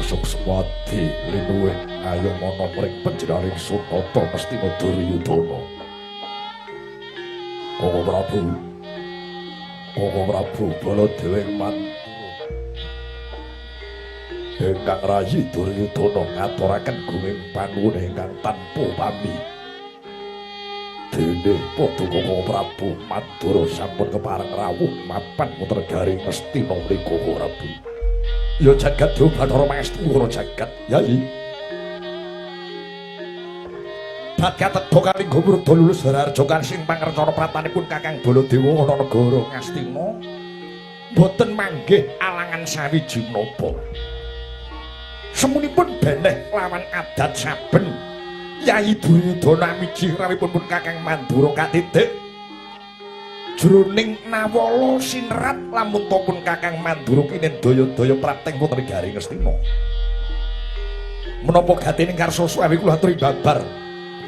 Suksmadi linuwih ayong ana mring panjenenganing Sunata Mestina Duryudana. Koko Prabu Baladewa mantu ingkang rayi Duryudana ngaturaken gunging panuwun ingkang tanpa pami. Dene Paduka Koko Prabu Madura sampun kepareng rawuh mapan wonten garing Mestina mriku Koko Prabu. Ya jagat yo Bathara Pangestu ora jagat yai. Bagat tedha kalingga murda lulus Hararja sing pangrencana pratanipun Kakang Baladewa ana negara Ngastina. Boten manggih alangan sawiji menapa. Semunipun beneh lawan adat saben Yai Duryudana miji rawipun pun Kakang Mandura katitik jroning nawala sinerat lamun pun Kakang Mandura kinen daya-daya prateng wonten garing Ngastina. Menapa gatine karsa suwi kula aturi babar.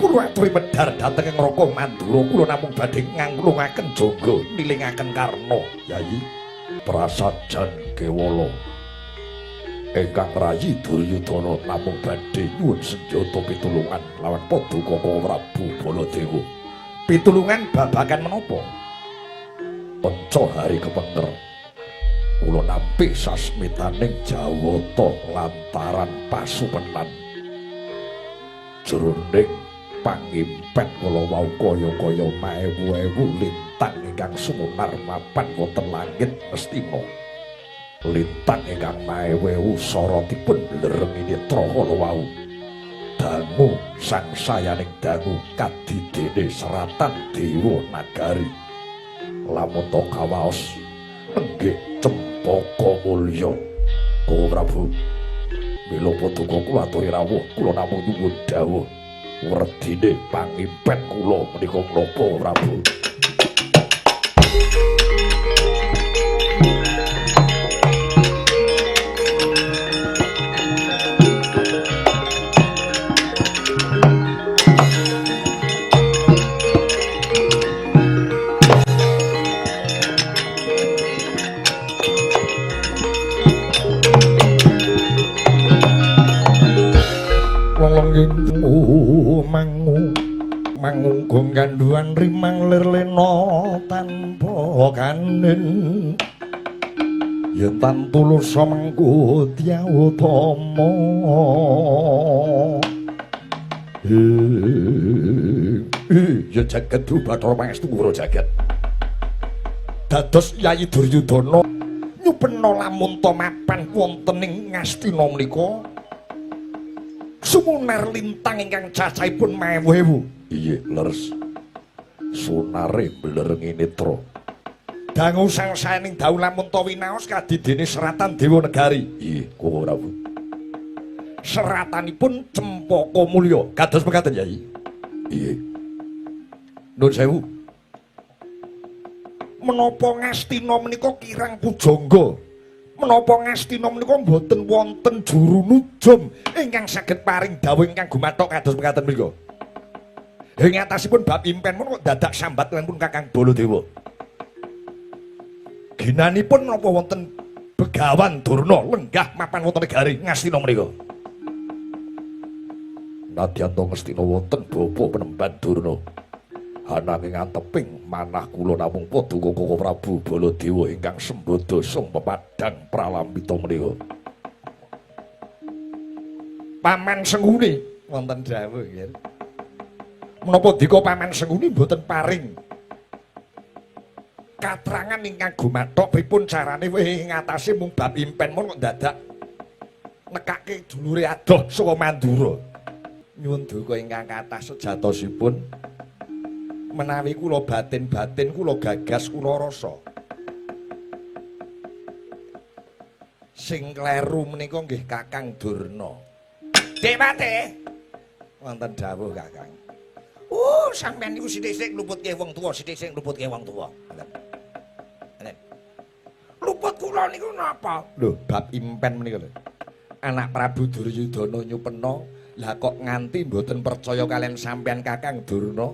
Kula aturi medhar dhateng Ngraka Mandura kula namung badhe nganglungaken jaga nilingaken karna Yai prasajan kewala. Ingkang rayi Duryudana namung badhe nyuwun senjata pitulungan lawan Paduka Koko Prabu Baladewa. Pitulungan babagan menapa? Panca hari kepenger kula nampi sasmitaning Jawata lantaran pasupenan jroning pangimpen kula wau kaya-kaya maewu-ewu lintang ingkang sumunar mapan wonten langit Mestina. Lintang ingkang maewu sorotipun blereng netra kala wau dangu sangsayaning dangu kadidene seratan dewa nagari. Lamun to kawaos nenggih cempaka mulya Koko Prabu mila Paduka kula aturi rawuh kula namung nyuwun dawuh werdine pangimpen kula menika menapa Prabu. Mangunggung kanduan rimang lirlena tanpa kanin yen tan tulus samengko dyawatama ya jagat Bathara Pangestu ora jagat. Dados Yai Duryudana nyupena lamun ta mapan wonten ing Ngastina menika sumunar lintang ingkang cacahipun maewu-ewu. Iya, leres. Sunare blereng netra. Dangu sangsaning dalu lamun ta winaos kadidene seratan dewa negari. Iya, Koko Prabu. Seratanipun cempaka mulya. Kados mekaten, Yai. Iya. Nuwun sewu. Menapa Ngastina menika kirang pujangga? Menapa Ngastina menika boten wonten juru nujum ingkang saged paring dawuh ingkang gumathok kados mekaten menika. Ing atasipun bab impen menika dadak sambat pun Kakang Baladewa. Ginanipun menapa wonten Begawan Durna lenggah mapan wonten negari Ngastina menika. Nadyan to Ngastina wonten bapa penemban Durna. Ananging anteping manah kula namung Paduka Koko Prabu Baladewa ingkang sembada sung pepadang pralambita menika. Paman Senguni wonten dawuh nggih. Menapa dika Paman Senguni mboten paring katrangan ingkang gumathok pripun carane ngatasi mung bab impen mon kok dadak nekake dulure adoh saka Mandura. Nyuwun duka ingkang kathah sejatosipun menawi kula batin-batin kula gagas kula rasa sing kleru menika nggih Kakang Durna. Dewate wonten dawuh Kakang. Sampeyan niku sithik-sithik ngluputke wong tuwa, sithik-sithik ngluputke wong tuwa. Ngoten. Luput kula niku napa? Lho, bab impen menika lho. Anak Prabu Duryudana nyupena, lah kok nganti mboten percaya kalian sampeyan Kakang Durna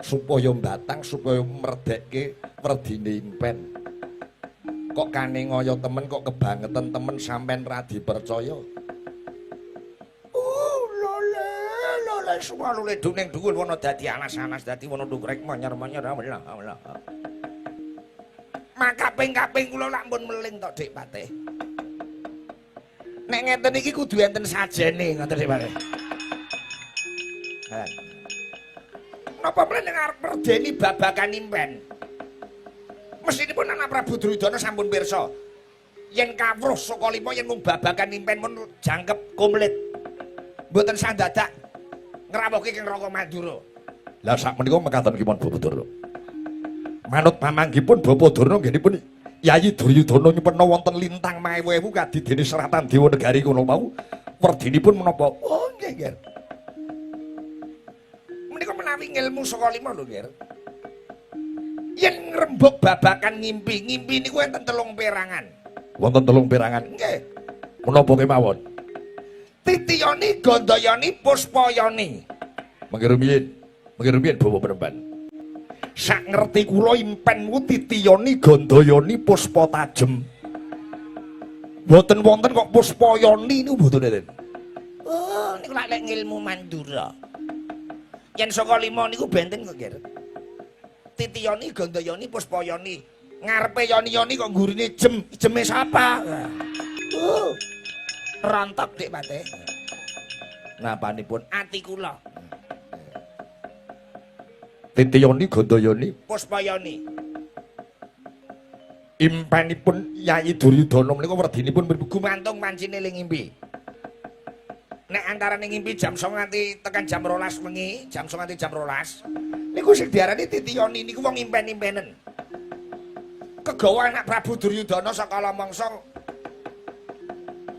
supaya mbatang supaya merdhekke werdine impen. Kok kane ngoyo temen kok kebangetan temen sampeyan ra dipercaya. semua lule duning dhuwur wana dadi anas-anas dadi wana dukrek monyor-monyor Allah. Maka kaping kula lampun meling tok Dik Patih. Nek ngeten iki kudu enten sajene ngoten Dik Patih. Napa mlen arep merdeni babakan impen? Mestinipun anak Prabu Duryudana sampun pirsa. Yen kawruh saka lima yen mung babakan impen mun jangkep komplit. Mboten sandadak ngrawuhke Kang Raka Mandura. Lah sakmenika mekaten kipun Bapak Durna. Manut pamanggipun Bapak Durna nggenipun Yayi Duryudana nyepena wonten lintang maewu kadidene seratan Dewa Negari kula mau. Werdinipun menapa? Oh nggih nggih. Menika menawi ilmu saka lima lho nggih. Yen ngrembug babakan ngimpi niku enten 3 perangan. Wonten 3 perangan. Nggih. Menapa kemawon? Titiyani, Gandayani, Puspayani. Mengkirumiyin Bapak Penemban. Sak ngerti kula impenmu Titiyani, Gandayani, Puspa Tajem. Mboten wonten kok Puspayani niku mboten enten. Oh, niku lek ngilmu Mandura. Yen saka 5 niku benten kok, Ger. Titiyani, Gandayani, Puspayani. Ngarepe yani-yani kok gurine jeme sapa? Rontok Dik Patih. Napanipun ati kula. Titiyani, Gandayani, Puspayani. impenipun Yayi Duryudana menika werdinipun gumantung pancine ling ngimpi. Nek antarane ngimpi jam 09.00 nganti tekan jam 12 wengi, jam 09.00 nganti jam 12. Niku sing diarani Titiyani niku wong impen-impenen. Kegawa anak Prabu Duryudana sakala mangsa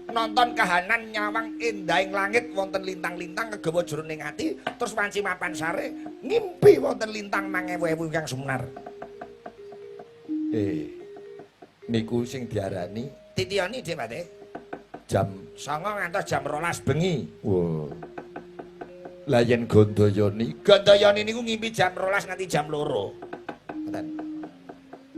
nonton kahanan nyawang endahing langit wonten lintang-lintang kegawa jroning ati terus wanci mapan sare ngimpi wonten lintang 1000 ingkang sumunar. Niku sing diarani Titiyani Dik Patih. jam 09.00 ngantos jam 12 bengi. Wah. Lah yen Gandayani niku ngimpi jam 12 nganti jam 2. Ngoten.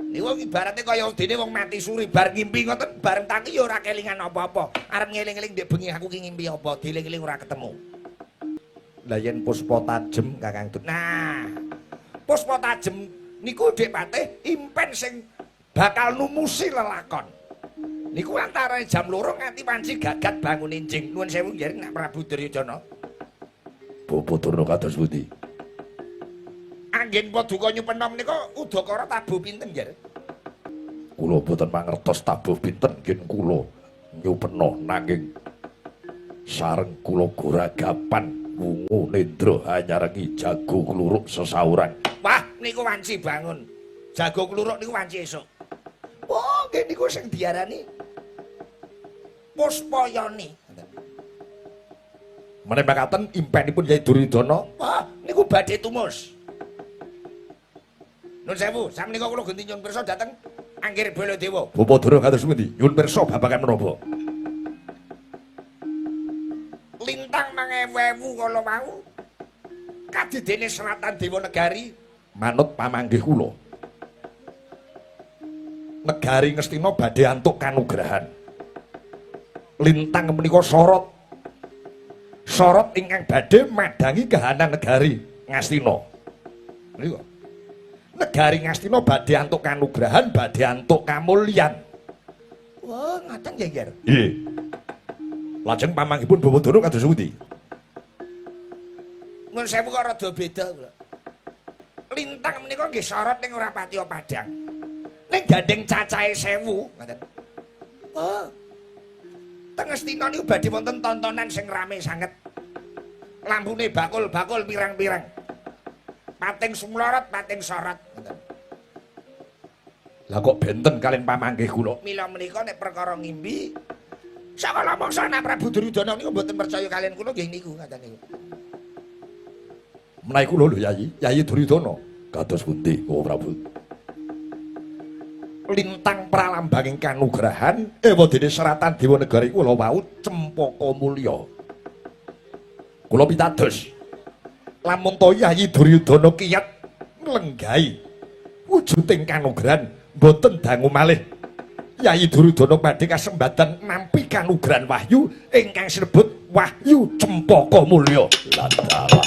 Niku ibaratnya kaya dene wong mati suri bar ngimpi ngoten bareng tangi ya ora kelingan apa-apa. Arep ngeling-eling ndek bengi aku ki ngimpi apa, dieling-eling ora ketemu. Lah yen Puspa Tajem Kakang Dut. Nah, Puspa Tajem niku Dik Patih impen sing bakal numusi lelakon. Niku antara jam 2 nganti wanci gagat bangun enjing. Nuwun sewu nggih Nak Prabu Duryudana. Bapak Durna kados pundi? Anggen paduka nyupenom nika udakara tabuh pinten nggih? Kula boten mangertos tabuh pinten nggih kula nyupena nanging sareng kula goragapan wungu nendra hanyarengi jago kluruk sesauran. Wah, niku wanci bangun. Jago kluruk niku wanci esuk. Oh, nggih niku sing diarani Puspayani. Menawi makaten impenipun Yayi Duryudana, wah, niku badhe tumus. Nun sewu, sakmenika kula genti nyuwun pirsa dhateng Anggir Baladewa. Bapak Durna kados pundi? Nyuwun pirsa babagan menapa? Lintang 1000 kala mau kadidene seratan Dewa Negari Manut pamanggih kula. Negari Ngastina badhe antuk kanugrahan. Lintang menika sorot ingkang badhe madangi kahanan negari Ngastina. Niku. Negari Ngastina badhe antuk kanugrahan, badhe antuk kamulyan. Wah, ngaten nggih, Ger. Nggih. Lajeng pamanggihipun Bapak Durna kados pundi? Nun sewu kok rada beda kula. Lintang menika nggih sorot ning ora patiya padhang. Ning gandeng cacahe 1000, ngoten. Oh. Teng Ngastina niku badhe wonten tontonan sing rame sanget. Lampune bakul-bakul pirang-pirang. Pating sumlorot, pating sorot, ngoten. Lah kok benten kalian pamanggih kula? Mila menika nek perkara ngimpi sakala mangsa Anak Prabu Duryudana niku mboten percaya kalian kula nggih niku ngaten niku. Menawi kula lho Yayi Duryudana kados pundi Bapak Prabu? Lintang pralambanging kanugrahan ewa dene seratan Dewa Negari kula wau Cempaka Mulya. Kula pitados lamun to Yayi Duryudana kiyat nglenggahi wujuding kanugrahan boten dangu malih Yayi Duryudana badhe kasembadan nampi kanugrahan wahyu ingkang sinebut Wahyu Cempaka Mulya. Landalah.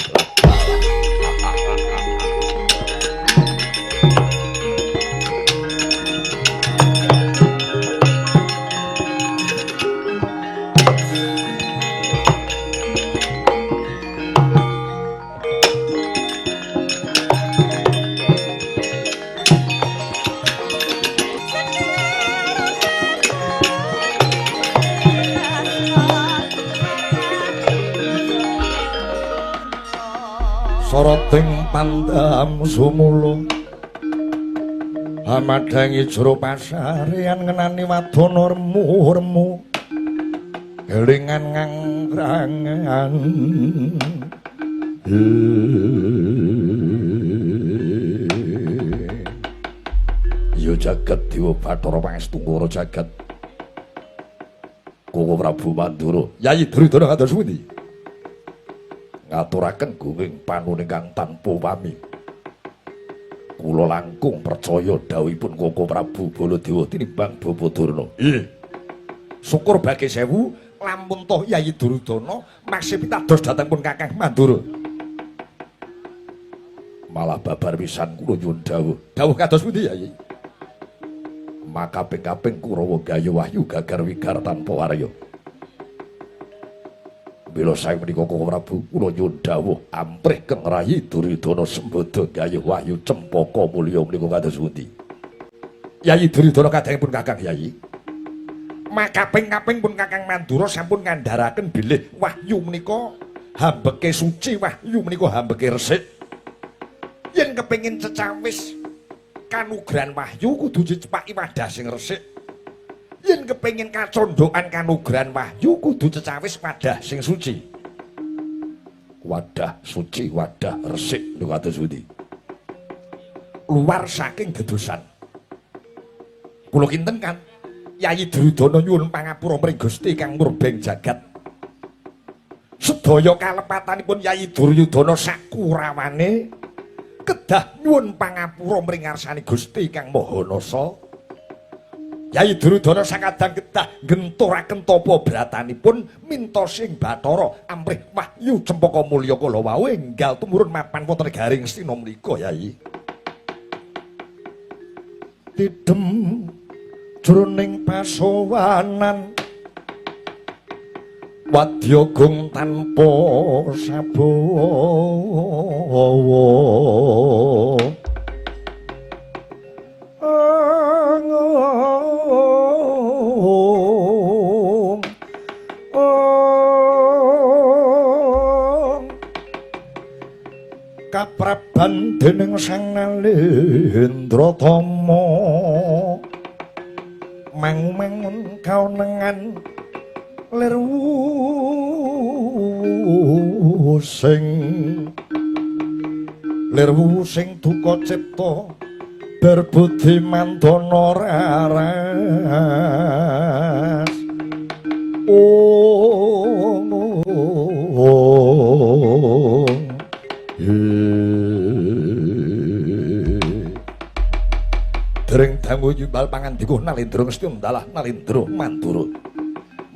Soroting pandam sumula amadangi jero pasarean ngenani wadana remu-remu kelingan ngangrangan ya jagat dewa Bathara Pangestu Ngara jagat Koko Prabu Mandura Yayi Duryudana kados pundi ngaturaken gunging panuwun ingkang tanpa pami. Kula langkung percaya dawuhipun Koko Prabu Baladewa tinimbang Bapa Durna. Syukur bagi sewu lampun toh Yayi Duryudana maksih pitados dhateng pun Kakang Mandura. Malah babar pisan kula nyuwun dawuh. Dawuh kados pundi Yayi? Makaping-kaping Kurawa Gaya Wahyu gagar wigar tanpa warya. Bila saya menika Koko Prabu kula nyuwun dawuh amprih keng Rayi Duryudana Sembada Gaya Wahyu Cempaka Mulya menika kados pundi? Yayi Duryudana kadangipun Kakang Yayi. Makaping-kaping pun Kakang Mandura sampun ngandharaken bilih wahyu menika hambeke suci, wahyu menika hambeke resik. Yen kepengin cecawis kanugrahan wahyu kudu dicepaki wadah sing resik. Yen kepengin kacondhokan kanugrahan wahyu kudu cecawis wadah sing suci. Wadah suci, wadah resik niku kados pundi? Luar saking dedosan. Kula kinten kan Yayi Duryudana nyuwun pangapura mring Gusti kang murbeng jagat. Sedaya kalepatanipun Yayi Duryudana sakurawane kedah nyuwun pangapura mring ngarsane Gusti kang Maha Nasa. Yayi Duryudana sakadang kedah ngenturaken tapa bratanipun mintosing Bathara amrih wahyu Cempaka Mulya kala wau enggal tumurun mapan wonten garing Stina menika Yayi. Tidem jroning pasowanan wadyagung tanpa sabawa. Kapraban dening Sang Nalendratama mangun kaunengan lir wusing duka cipta berbudi mandana raras. Dereng dangu yumbal pangandika Nalendra Ngesti ndalah Nalendra Mandura.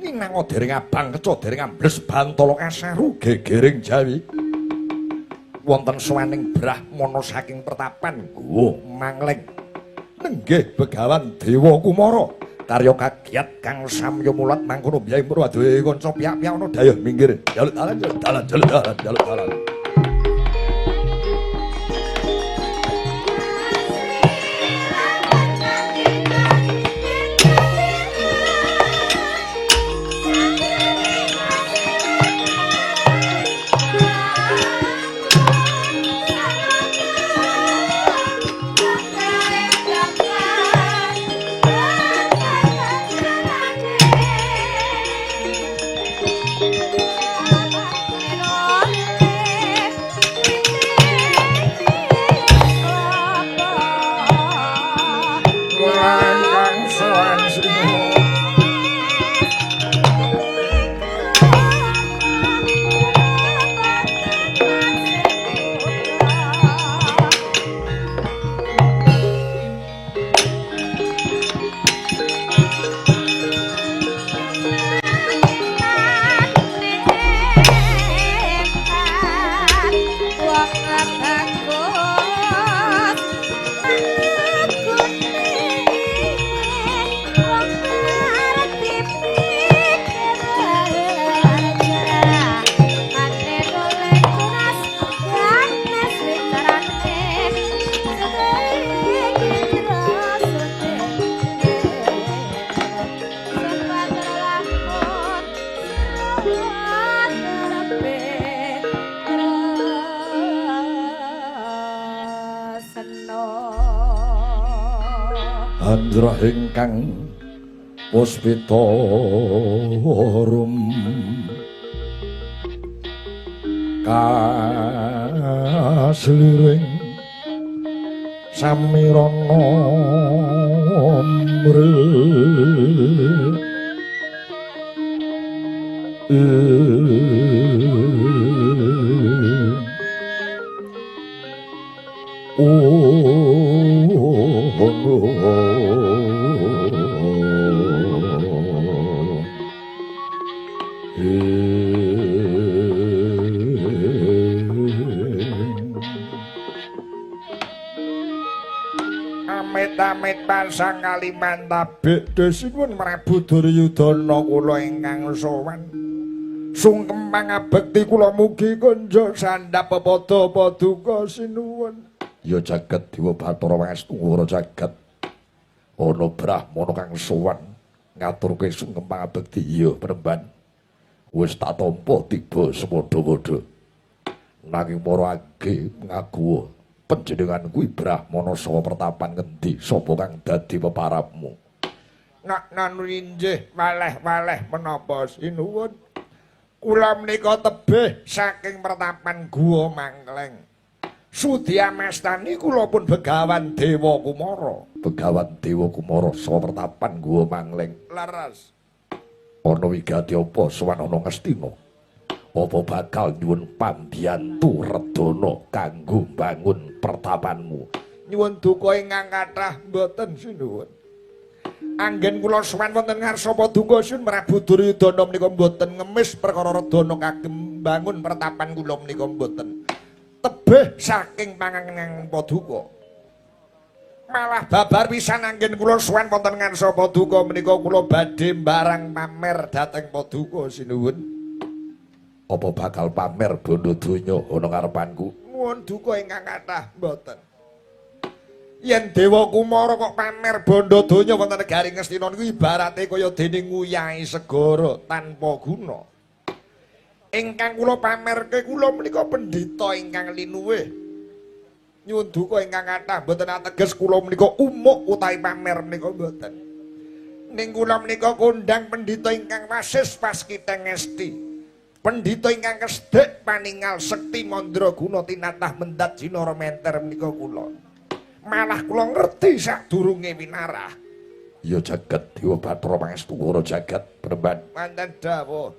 Minangka dereng abang keca dereng ambles Bantala Kasaru gegering Jawi. Wonten sawaning brahmana saking pertapan guwa Mangleng nenggih Begawan Dewa Kumara karya kagiat kang samya mulat mangkono biyae murwaduhe kanca piyak-piyak ana daya minggir. Jaluk dalan. Andra ingkang puspitorum kasliring samirana mre Amit-amit pasang Kalimantan bedhesinipun Prabu Duryudana kula ingkang sowan. Sungkem pangabekti kula mugi konjo sandhap pepada paduka sinuwun. Ya jagat Dewa Bathara Pangestu ora jagat. Ana Brahmana kang sowan ngaturke sungkem pangabekti ya Penemban. Wis tak tampa tiba semodo-modo. Nanging para age ngaguwa panjenengan kuwi Brahmana saha pertapan ngendi sapa kang dadi peparapmu? Nak nanuinjih waleh-waleh menapa sinuwun. Kula menika tebih saking pertapan Guwa Mangkleng. Sudyamastani kula pun begawan Dewa Kumara. Begawan Dewa Kumara saha pertapan Guwa Mangkleng. Leres. Ana wigati apa sowan ana Ngastina? Apa bakal nyuwun pambiyantu redana kanggo bangun pertapanmu? Nyuwun duka ingkang kathah mboten sinuwun. Anggen kula sowan wonten ngarsa paduka Sun Prabu Duryudana menika mboten ngemis perkara redana kagem bangun pertapan kula menika mboten. Tebih saking pangangen paduka. Malah babar pisan anggen kula sowan wonten ngarsa paduka menika kula badhe mbarang pamer dhateng paduka sinuwun. Apa bakal pamer bondo donya ana ngarepanku? Nuwun duka ingkang kathah mboten. Yen Dewa Kumara kok pamer bondo donya wonten negari Ngastina niku ibarate kaya dene nguyahi segara tanpa guna. Ingkang kula pamerke kula menika pendhita ingkang linuwih. Nyuwun duka ingkang kathah mboten ateges kula menika umuk utawi pamer menika mboten. Ning kula menika kondhang pendhita ingkang wasis paskita ngesti. Pendhita ingkang kesdhik paningal sekti mandraguna tinatah mendat jinara menter menika kula. Malah kula ngerti sadurunge winarah. Ya jagat Dewa Bathara Pangestu ora jagat Penemban. Manten dawuh.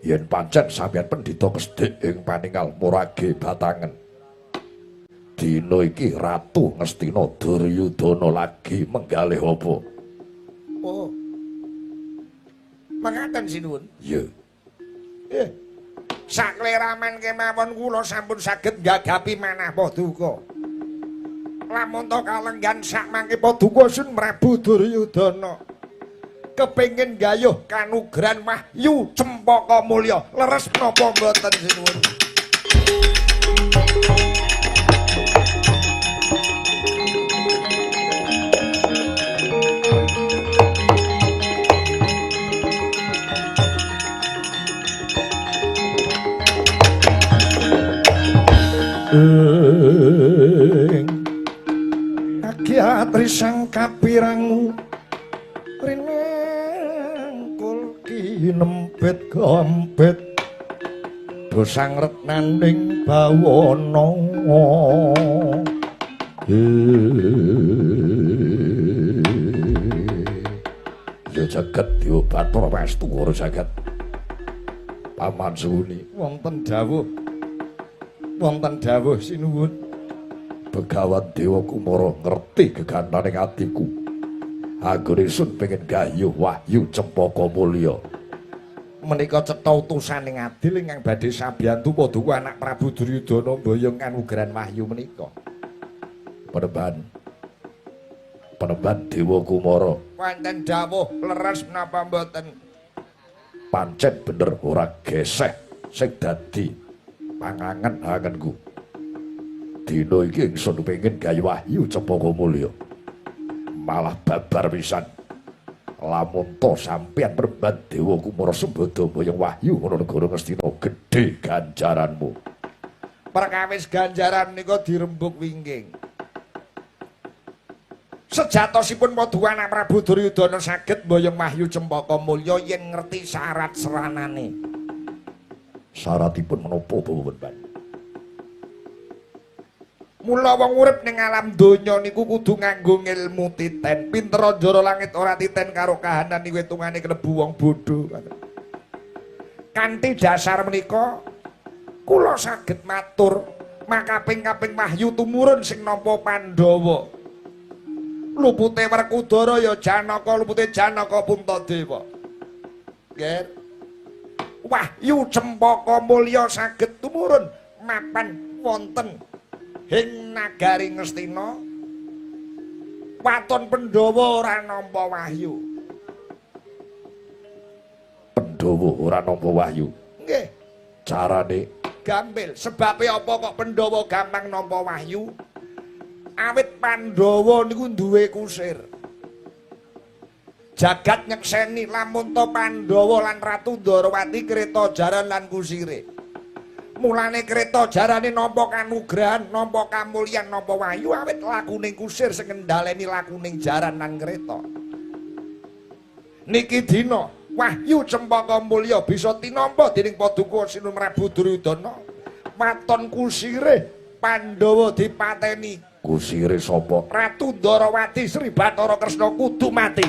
Yen pancen sampeyan pendhita kesdhik ing paningal Morage Batangen. Dina iki Ratu Ngastina Duryudana lagi menggalih apa? Oh. Mangkaten sinuwun. Ya. Sakleraman kemawon kula sampun saged gagapi manah paduka. Lamun to kalenggan sak mangke paduka Sun Prabu Duryudana kepengin gayuh kanugrahan wahyu cempaka mulya leres menapa mboten sinuwun. Agyatri sang kapirang rinengkul kinempet gompet dosang retnaning bawana ya jagat Dewa Bathara Pangestu ora jagat paman suni wonten dawuh sinuwun. Begawan Dewa Kumara ngerti gegantaning atiku. Anggone sun pengen gayuh wahyu cempaka mulya. Menika cetha utusaning adil ingkang badhe sabiyantu paduka anak Prabu Duryudana mboyong kanugrahan wahyu menika. Penemban Dewa Kumara. Wonten dawuh leres menapa mboten? Pancen bener ora geseh sing dadi pangangen-angenku. Dina iki ingsun pengin gayuh wahyu cempaka mulya. Malah babar pisan. Lamun to sampeyan Penemban Dewa Kumara sembada mboyong wahyu ana negara Ngastina gedhe ganjaranmu. Perkawis ganjaran menika dirembug wingking. Sejatosipun Paduka Anak Prabu Duryudana saged mboyong Wahyu Cempaka Mulya yen ngerti syarat seranane. Syaratipun menapa Bapak? Mula wong urip ning alam donya niku kudu nganggo ngilmu titen. Pinter njara langit ora titen karo kahanan wetungane klebu wong bodho. Kanthi dasar menika kula saged matur makaping-kaping wahyu tumurun sing nampa Pandhawa. Lupute Werkudara ya Janaka, lupute Janaka Puntadewa. Nggih. Wahyu Cempaka Mulya saged tumurun mapan wonten ing nagari Ngastina. Waton Pandhawa ora nampa wahyu. Pandhawa ora nampa wahyu. Nggih. Carane Gampil, sebabe apa kok Pandhawa gampang nampa wahyu? Awit Pandhawa niku duwe kusir. Jagat nyekseni lamun to Pandhawa lan Ratu Ndarawati kreta jaran lan kusire. Mulane kreta jarane nampa kanugrahan, nampa kamulyan, nampa wahyu awit lakuning kusir sing ngendhaleni lakuning jaran lan kreta. Niki dina Wahyu Cempaka Mulya bisa tinampa dening Paduka Sinun Prabu Duryudana. Waton kusire Pandhawa dipateni. Kusire sapa? Ratu Ndarawati Sri Bathara Kresna kudu mati.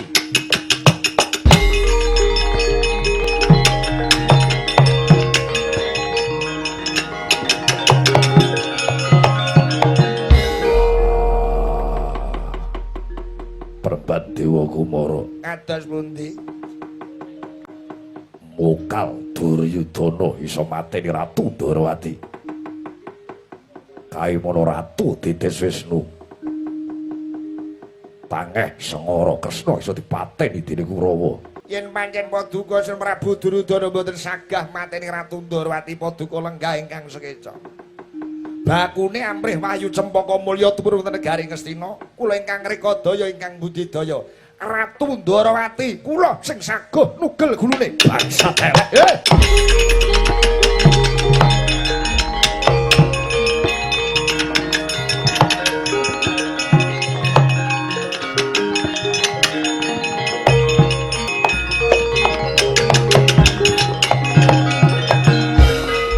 Perbat Dewa Kumara. Kados pundi? Mokal Duryudana iso mateni Ratu Ndarawati. Kaimono Ratu Titis Wisnu. Tangeh Sengara Kresna iso dipateni dening Kurawa. Yen pancen Paduka Sinun Prabu Duryudana boten sagah mateni Ratu Ndarawati, Paduka lenggah ingkang sekeca. Bakune amrih Wahyu Cempaka Mulya tumurun wonten negari Ngastina, kula ingkang rikadaya ingkang budidaya. Ratu Ndarawati kula sing saguh nugel gulune bangsat elek.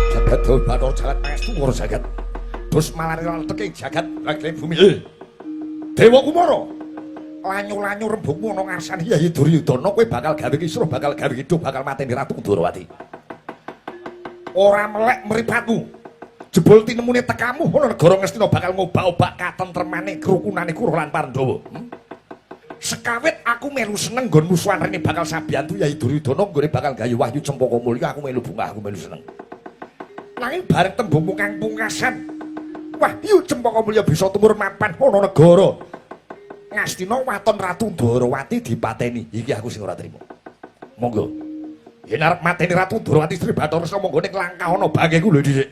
Jagat Bathara jagat pangestu ora jagat. Bus malari teking jagat langit bumi. Dewa Kumara. Lanyu-lanyu rembugmu ana ngarsane Yayi Duryudana kowe bakal gawe kisruh, bakal gawe hidup, bakal mateni Ratu Ndarawati. Ora melek mripatmu. Jebul tinemune tekamu ana negara Ngastina bakal ngobak-obak katentremane kerukunane Kura lan Pandhawa. Sekawit aku melu seneng nggon musuhan rene bakal sabiyantu Yayi Duryudana nggone bakal gawe Wahyu Cempaka Mulya, aku melu bungah, aku melu seneng. Nanging bareng tembungmu kang pungkasan Wahyu Cempaka Mulya bisa tumurun mapan ana negara Ngastina waton Ratu Ndarawati dipateni. Iki aku sing ora trima. Monggo. Yen arep mateni Ratu Ndarawati Sri Bathara Kresna monggo ning langkah ana bangkeku lho dhisik.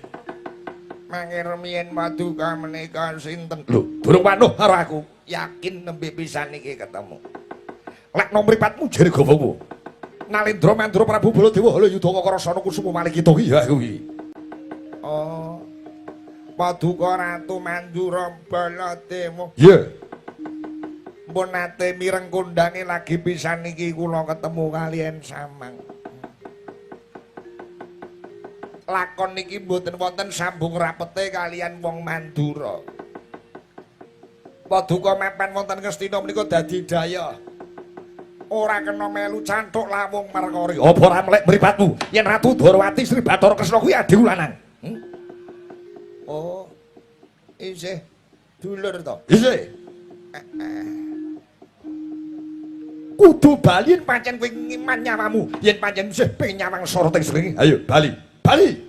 Mangir miyen Paduka menika sinten? Lho, durung panuh karo aku. Yakin nembe pisan iki ketemu. Lek nomripatmu jere gawamu. Nalendra Mandura Prabu Baladewa Hala Yudhaka Karasana Kusuma Malikita iki ya kuwi. Oh. Paduka Ratu Mandura Baladewa. Iya. Mpun nate mireng kondange lagi pisan iki kula ketemu kalian samang. Lakon niki mboten wonten sambung rapete kalian wong Mandura. Paduka mapan wonten Ngastina menika dadi daya. Ora kena melu canthuk lawung markari. Apa ora melek mripatmu yen Ratu Ndarawati Sri Bathara Kresna kuwi adi lanang? Oh. Isih dulur to? Isih. Kudu bali yen pancen kowe ngiman nyawamu. Yen pancen isih pengin nyawang soroting srengenge, ayo bali. Bali.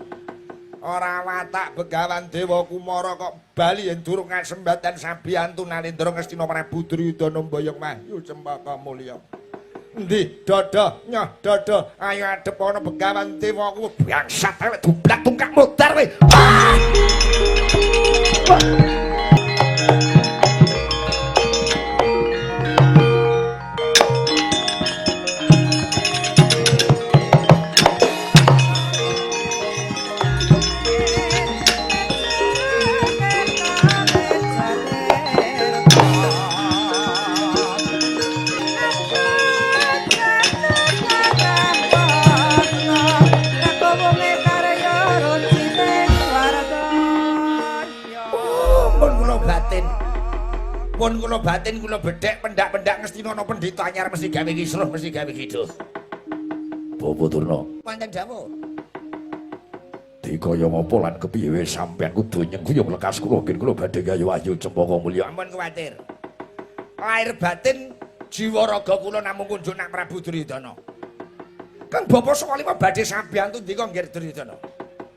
Ora watak Begawan Dewa Kumara kok bali yen durung ngasembatan sabiyantu Nalendra Ngastina Prabu Duryudana mboyong Wahyu Cempaka Mulya. Endi dada nyoh dada ayo adep ana Begawan Dewa ku bangsat elek dublak tungkak modar kowe. Pun kula batin kula bedhek pendak-pendak ngestina ana pendhita anyar mesti gawe kisruh mesti gawe kidul. Bapak Durna. Pancen dawuh. Dikaya ngapa lan kepiye wis sampeyan kudu nyengkuyung lekas kula nggih kula badhe gayu ayu cempaka mulya. Ampun kuwatir. Lahir batin jiwa raga kula namung kunjuk nak Prabu Duryudana. Kang Bapa Sukalima badhe sampeyan tu ndika nggih Duryudana.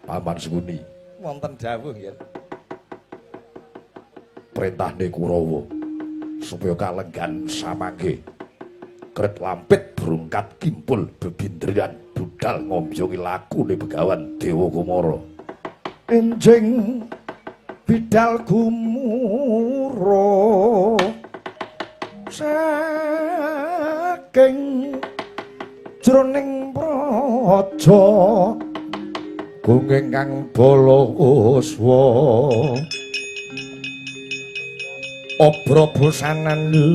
Paman Sukuni. Wonten dawuh nggih. Perintahne Kurawa supaya kalenggan samangke kret lampit berungkat kimpul bebindrian budal ngombyongi lakune Begawan Dewa Kumara enjing bidal gumura saking jroning praja gunging kang balaswa obro busanan lira